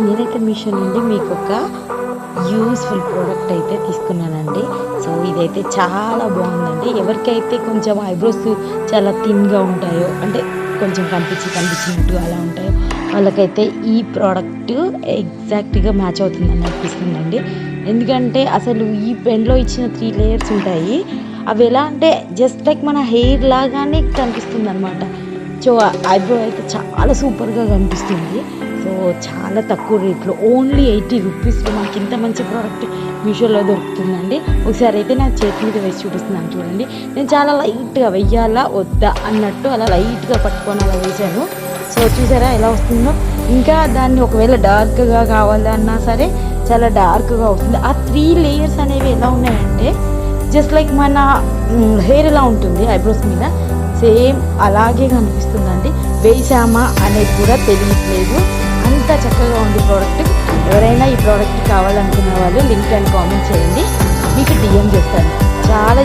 నేనైతే మీషో నుండి మీకు ఒక యూస్ఫుల్ ప్రోడక్ట్ అయితే తీసుకున్నానండి. సో ఇదైతే చాలా బాగుందండి. ఎవరికైతే కొంచెం ఐబ్రోస్ చాలా థిన్గా ఉంటాయో, అంటే కొంచెం కనిపించినట్టు అలా ఉంటాయో వాళ్ళకైతే ఈ ప్రోడక్ట్ ఎగ్జాక్ట్గా మ్యాచ్ అవుతుందని అనిపిస్తుందండి. ఎందుకంటే అసలు ఈ పెన్లో ఇచ్చిన 3 లేయర్స్ ఉంటాయి. అవి ఎలా అంటే జస్ట్ లైక్ మన హెయిర్ లాగానే కనిపిస్తుంది అనమాట. సో ఐబ్రో అయితే చాలా సూపర్గా కనిపిస్తుంది. సో చాలా తక్కువ రేట్లో ఓన్లీ 80 రూపీస్లో మనకి ఇంత మంచి ప్రోడక్ట్ మీషోలో దొరుకుతుందండి. ఒకసారి అయితే నా చేతి మీద వేసి చూపిస్తున్నాను చూడండి. నేను చాలా లైట్గా వెయ్యాలా వద్దా అన్నట్టు అలా లైట్గా పట్టుకొని అలా వేసాను. సో చూసారా ఎలా వస్తుందో. ఇంకా దాన్ని ఒకవేళ డార్క్గా కావాలన్నా సరే చాలా డార్క్గా అవుతుంది. ఆ 3 లేయర్స్ అనేవి ఎలా ఉన్నాయంటే జస్ట్ లైక్ మన హెయిర్ ఎలా ఉంటుంది ఐబ్రోస్ మీద సేమ్ అలాగే కనిపిస్తుందండి. వేసామా అనేది కూడా తెలియట్లేదు. అంత చక్కగా ఉంది ప్రోడక్ట్. ఎవరైనా ఈ ప్రోడక్ట్ కావాలనుకున్న వాళ్ళు లింక్ అని కామెంట్ చేయండి, మీకు డిఎం చేస్తాను. చాలా